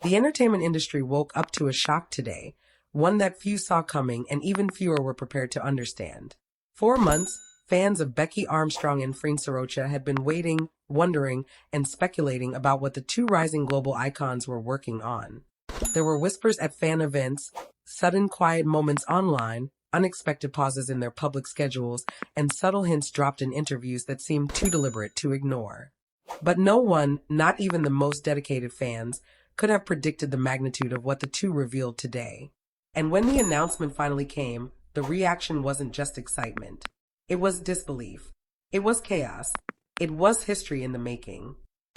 The entertainment industry woke up to a shock today, one that few saw coming and even fewer were prepared to understand. For months, fans of Becky Armstrong and Freen had been waiting, wondering, and speculating about what the two rising global icons were working on. There were whispers at fan events, sudden quiet moments online, unexpected pauses in their public schedules, and subtle hints dropped in interviews that seemed too deliberate to ignore. But no one, not even the most dedicated fans, could have predicted the magnitude of what the two revealed today. And when the announcement finally came, the reaction wasn't just excitement. It was disbelief. It was chaos. It was history in the making.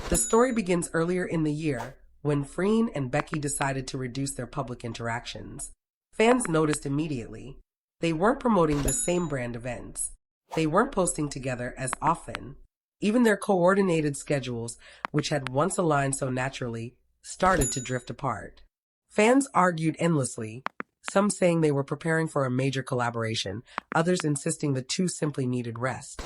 The story begins earlier in the year, when Freen and Becky decided to reduce their public interactions. Fans noticed immediately. They weren't promoting the same brand events. They weren't posting together as often. Even their coordinated schedules, which had once aligned so naturally, started to drift apart. Fans argued endlessly, some saying they were preparing for a major collaboration, others insisting the two simply needed rest.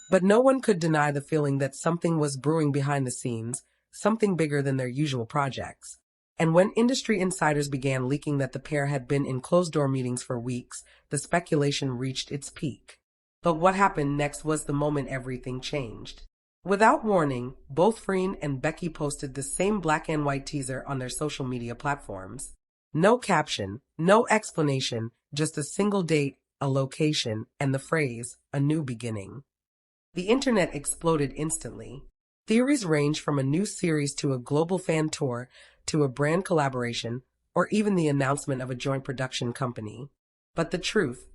But no one could deny the feeling that something was brewing behind the scenes, something bigger than their usual projects. And when industry insiders began leaking that the pair had been in closed-door meetings for weeks, the speculation reached its peak. But what happened next was the moment everything changed. Without warning, both Freen and Becky posted the same black and white teaser on their social media platforms. No caption, no explanation, just a single date, a location, and the phrase, "a new beginning." The internet exploded instantly. Theories ranged from a new series to a global fan tour to a brand collaboration, or even the announcement of a joint production company. But the truth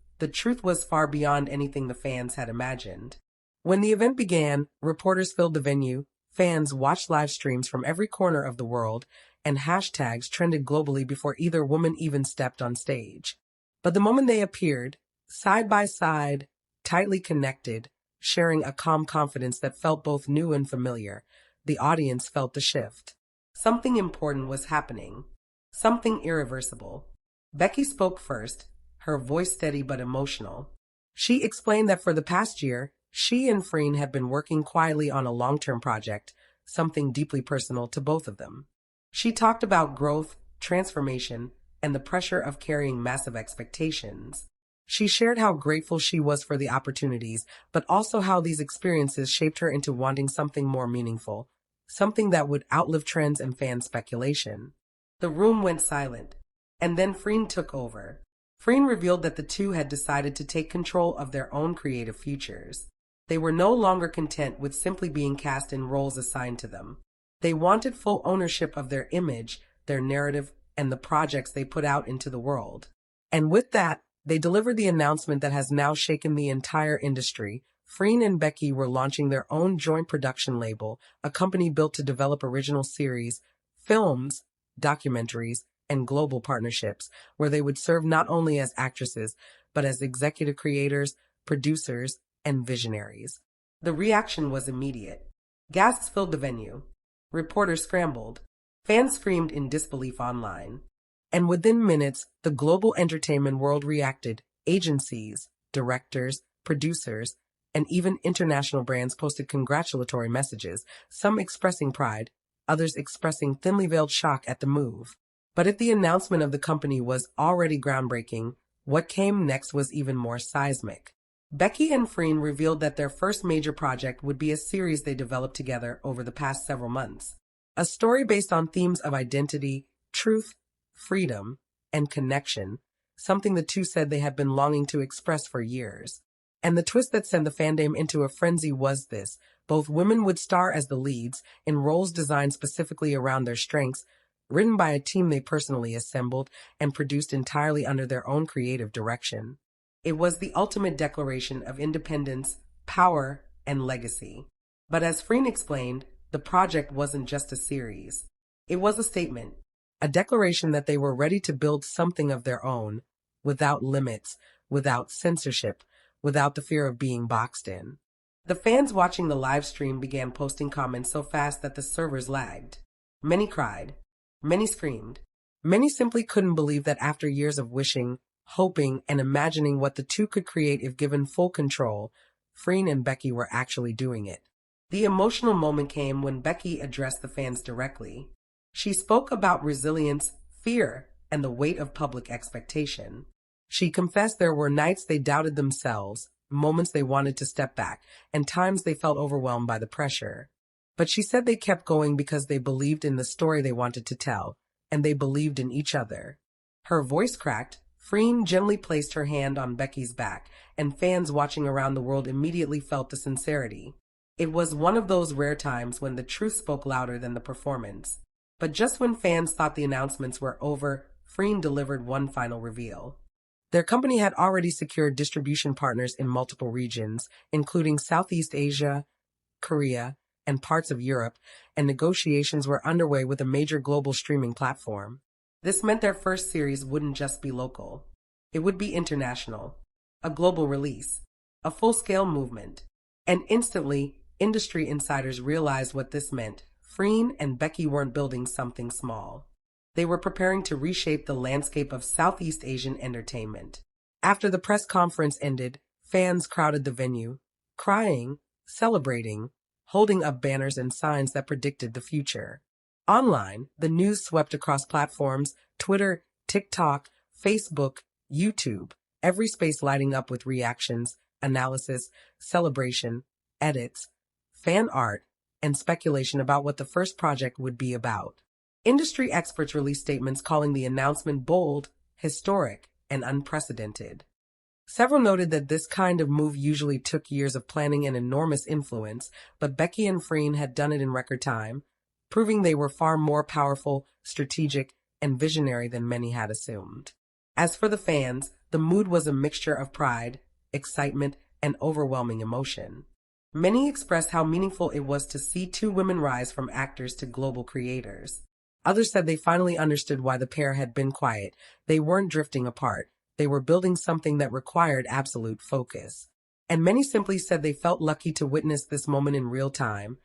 was far beyond anything the fans had imagined. When the event began, reporters filled the venue, fans watched live streams from every corner of the world, and hashtags trended globally before either woman even stepped on stage. But the moment they appeared, side by side, tightly connected, sharing a calm confidence that felt both new and familiar, the audience felt the shift. Something important was happening. Something irreversible. Becky spoke first, her voice steady but emotional. She explained that for the past year, she and Freen had been working quietly on a long-term project, something deeply personal to both of them. She talked about growth, transformation, and the pressure of carrying massive expectations. She shared how grateful she was for the opportunities, but also how these experiences shaped her into wanting something more meaningful, something that would outlive trends and fan speculation. The room went silent, and then Freen took over. Freen revealed that the two had decided to take control of their own creative futures. They were no longer content with simply being cast in roles assigned to them. They wanted full ownership of their image, their narrative, and the projects they put out into the world. And with that, they delivered the announcement that has now shaken the entire industry. Freen and Becky were launching their own joint production label, a company built to develop original series, films, documentaries, and global partnerships, where they would serve not only as actresses, but as executive creators, producers, and visionaries. The reaction was immediate. Gasps filled the venue. Reporters scrambled. Fans screamed in disbelief online. And within minutes, the global entertainment world reacted. Agencies, directors, producers, and even international brands posted congratulatory messages, some expressing pride, others expressing thinly veiled shock at the move. But if the announcement of the company was already groundbreaking, what came next was even more seismic. Becky and Freen revealed that their first major project would be a series they developed together over the past several months. A story based on themes of identity, truth, freedom, and connection, something the two said they had been longing to express for years. And the twist that sent the fandom into a frenzy was this: both women would star as the leads, in roles designed specifically around their strengths, written by a team they personally assembled, and produced entirely under their own creative direction. It was the ultimate declaration of independence, power, and legacy. But as Freen explained, the project wasn't just a series. It was a statement, a declaration that they were ready to build something of their own, without limits, without censorship, without the fear of being boxed in. The fans watching the live stream began posting comments so fast that the servers lagged. Many cried. Many screamed. Many simply couldn't believe that after years of wishing, hoping, and imagining what the two could create if given full control, Freen and Becky were actually doing it. The emotional moment came when Becky addressed the fans directly. She spoke about resilience, fear, and the weight of public expectation. She confessed there were nights they doubted themselves, moments they wanted to step back, and times they felt overwhelmed by the pressure. But she said they kept going because they believed in the story they wanted to tell, and they believed in each other. Her voice cracked. Freen gently placed her hand on Becky's back, and fans watching around the world immediately felt the sincerity. It was one of those rare times when the truth spoke louder than the performance. But just when fans thought the announcements were over, Freen delivered one final reveal. Their company had already secured distribution partners in multiple regions, including Southeast Asia, Korea, and parts of Europe, and negotiations were underway with a major global streaming platform. This meant their first series wouldn't just be local. It would be international, a global release, a full-scale movement. And instantly, industry insiders realized what this meant. Freen and Becky weren't building something small. They were preparing to reshape the landscape of Southeast Asian entertainment. After the press conference ended, fans crowded the venue, crying, celebrating, holding up banners and signs that predicted the future. Online, the news swept across platforms: Twitter, TikTok, Facebook, YouTube, every space lighting up with reactions, analysis, celebration, edits, fan art, and speculation about what the first project would be about. Industry experts released statements calling the announcement bold, historic, and unprecedented. Several noted that this kind of move usually took years of planning and enormous influence, but Becky and Freen had done it in record time, proving they were far more powerful, strategic, and visionary than many had assumed. As for the fans, the mood was a mixture of pride, excitement, and overwhelming emotion. Many expressed how meaningful it was to see two women rise from actors to global creators. Others said they finally understood why the pair had been quiet. They weren't drifting apart. They were building something that required absolute focus. And many simply said they felt lucky to witness this moment in real time,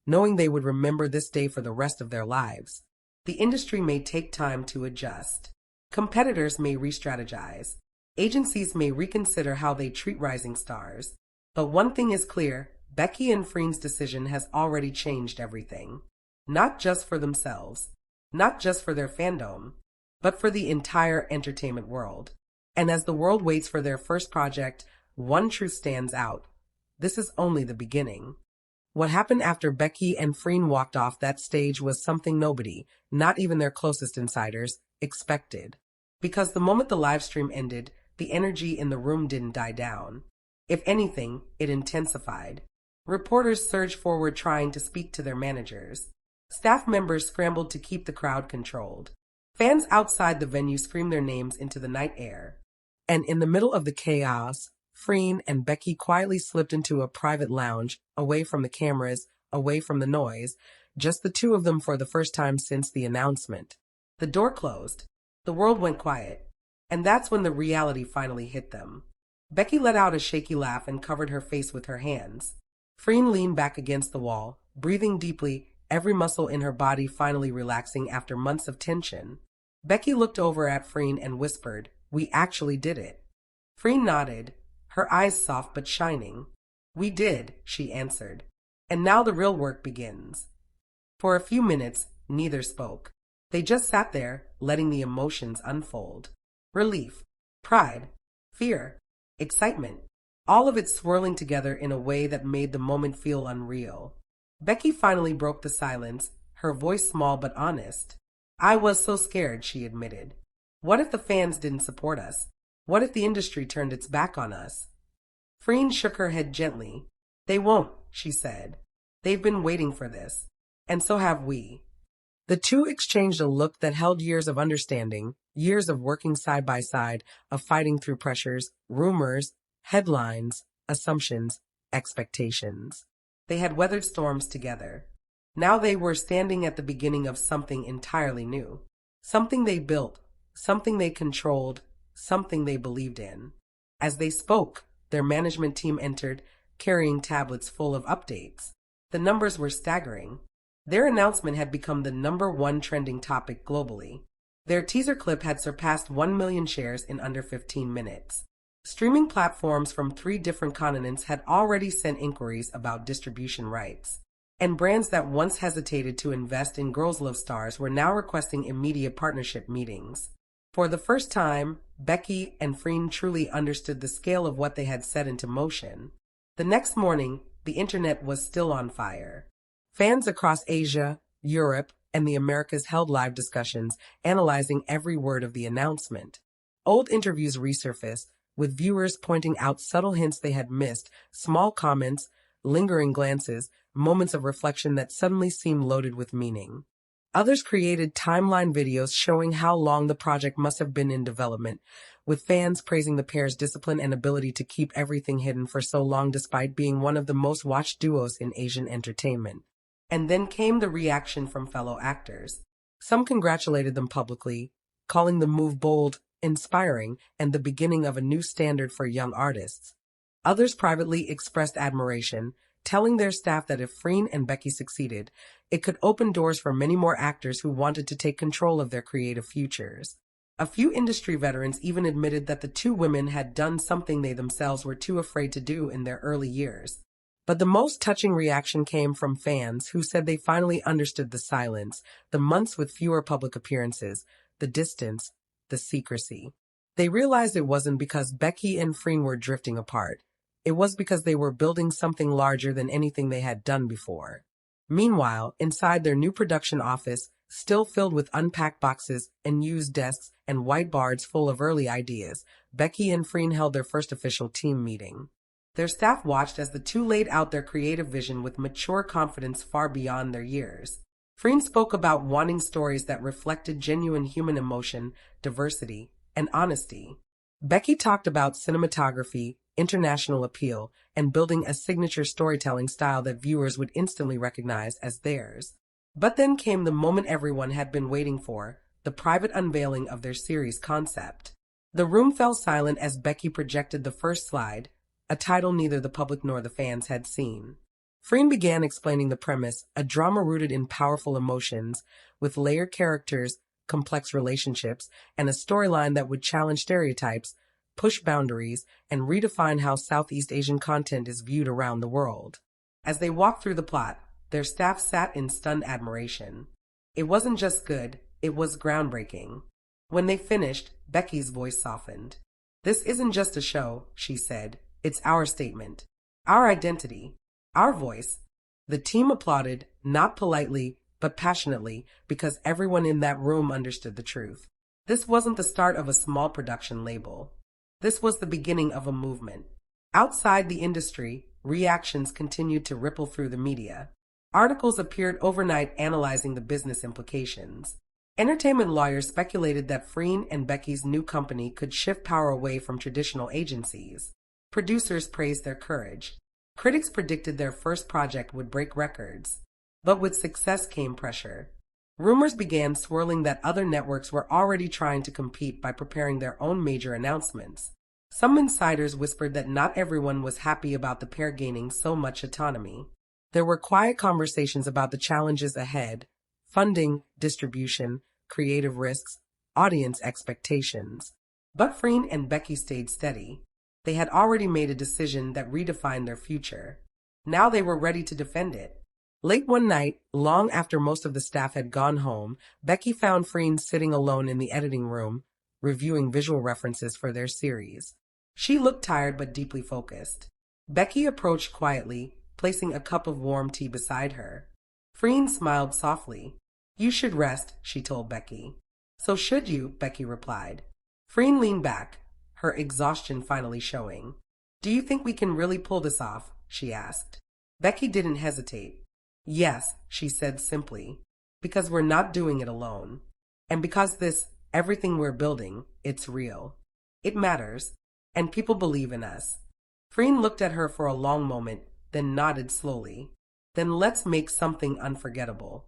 knowing they would remember this day for the rest of their lives. The industry may take time to adjust. Competitors may re-strategize. Agencies may reconsider how they treat rising stars. But one thing is clear: Becky and Freen's decision has already changed everything. Not just for themselves, not just for their fandom, but for the entire entertainment world. And as the world waits for their first project, one truth stands out: this is only the beginning. What happened after Becky and Freen walked off that stage was something nobody, not even their closest insiders, expected. Because the moment the live stream ended, the energy in the room didn't die down. If anything, it intensified. Reporters surged forward trying to speak to their managers. Staff members scrambled to keep the crowd controlled. Fans outside the venue screamed their names into the night air. And in the middle of the chaos, Freen and Becky quietly slipped into a private lounge, away from the cameras, away from the noise, just the two of them for the first time since the announcement. The door closed. The world went quiet. And that's when the reality finally hit them. Becky let out a shaky laugh and covered her face with her hands. Freen leaned back against the wall, breathing deeply, every muscle in her body finally relaxing after months of tension. Becky looked over at Freen and whispered, "We actually did it." Freen nodded, her eyes soft but shining. "We did," she answered. "And now the real work begins." For a few minutes, neither spoke. They just sat there, letting the emotions unfold. Relief, pride, fear, excitement, all of it swirling together in a way that made the moment feel unreal. Becky finally broke the silence, her voice small but honest. "I was so scared," she admitted. "What if the fans didn't support us? What if the industry turned its back on us?" Freen shook her head gently. "They won't," she said. "They've been waiting for this. And so have we." The two exchanged a look that held years of understanding, years of working side by side, of fighting through pressures, rumors, headlines, assumptions, expectations. They had weathered storms together. Now they were standing at the beginning of something entirely new. Something they built, something they controlled, something they believed in. As they spoke, their management team entered, carrying tablets full of updates. The numbers were staggering. Their announcement had become the #1 trending topic globally. Their teaser clip had surpassed 1 million shares in under 15 minutes. Streaming platforms from 3 different continents had already sent inquiries about distribution rights. And brands that once hesitated to invest in girls' love stars were now requesting immediate partnership meetings. For the first time, Becky and Freen truly understood the scale of what they had set into motion. The next morning, the internet was still on fire. Fans across Asia, Europe, and the Americas held live discussions, analyzing every word of the announcement. Old interviews resurfaced, with viewers pointing out subtle hints they had missed, small comments, lingering glances, moments of reflection that suddenly seemed loaded with meaning. Others created timeline videos showing how long the project must have been in development, with fans praising the pair's discipline and ability to keep everything hidden for so long despite being one of the most watched duos in Asian entertainment. And then came the reaction from fellow actors. Some congratulated them publicly, calling the move bold, inspiring, and the beginning of a new standard for young artists. Others privately expressed admiration, telling their staff that if Freen and Becky succeeded, it could open doors for many more actors who wanted to take control of their creative futures. A few industry veterans even admitted that the two women had done something they themselves were too afraid to do in their early years. But the most touching reaction came from fans who said they finally understood the silence, the months with fewer public appearances, the distance, the secrecy. They realized it wasn't because Becky and Freen were drifting apart. It was because they were building something larger than anything they had done before. Meanwhile, inside their new production office, still filled with unpacked boxes, unused desks, and whiteboards full of early ideas, Becky and Freen held their first official team meeting. Their staff watched as the two laid out their creative vision with mature confidence far beyond their years. Freen spoke about wanting stories that reflected genuine human emotion, diversity, and honesty. Becky talked about cinematography, international appeal, and building a signature storytelling style that viewers would instantly recognize as theirs. But then came the moment everyone had been waiting for, the private unveiling of their series concept. The room fell silent as Becky projected the first slide, a title neither the public nor the fans had seen. Freen began explaining the premise, a drama rooted in powerful emotions, with layered characters, complex relationships, and a storyline that would challenge stereotypes, push boundaries, and redefine how Southeast Asian content is viewed around the world. As they walked through the plot, their staff sat in stunned admiration. It wasn't just good, it was groundbreaking. When they finished, Becky's voice softened. "This isn't just a show," she said. "It's our statement. Our identity. Our voice." The team applauded, not politely, but passionately, because everyone in that room understood the truth. This wasn't the start of a small production label. This was the beginning of a movement. Outside the industry, reactions continued to ripple through the media. Articles appeared overnight analyzing the business implications. Entertainment lawyers speculated that Freen and Becky's new company could shift power away from traditional agencies. Producers praised their courage. Critics predicted their first project would break records. But with success came pressure. Rumors began swirling that other networks were already trying to compete by preparing their own major announcements. Some insiders whispered that not everyone was happy about the pair gaining so much autonomy. There were quiet conversations about the challenges ahead: funding, distribution, creative risks, audience expectations. But Freen and Becky stayed steady. They had already made a decision that redefined their future. Now they were ready to defend it. Late one night, long after most of the staff had gone home, Becky found Freen sitting alone in the editing room, reviewing visual references for their series. She looked tired but deeply focused. Becky approached quietly, placing a cup of warm tea beside her. Freen smiled softly. "You should rest," she told Becky. "So should you," Becky replied. Freen leaned back, her exhaustion finally showing. "Do you think we can really pull this off?" she asked. Becky didn't hesitate. "Yes," she said simply, "because we're not doing it alone. And because everything we're building, it's real. It matters, and people believe in us." Freen looked at her for a long moment, then nodded slowly. "Then let's make something unforgettable."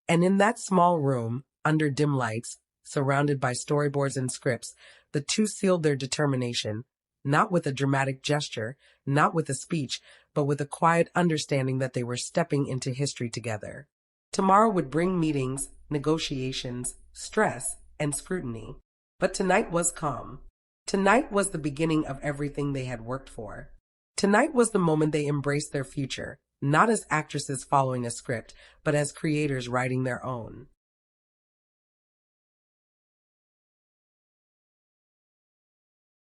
And in that small room, under dim lights, surrounded by storyboards and scripts, the two sealed their determination, not with a dramatic gesture, not with a speech, but with a quiet understanding that they were stepping into history together. Tomorrow would bring meetings, negotiations, stress, and scrutiny. But tonight was calm. Tonight was the beginning of everything they had worked for. Tonight was the moment they embraced their future, not as actresses following a script, but as creators writing their own.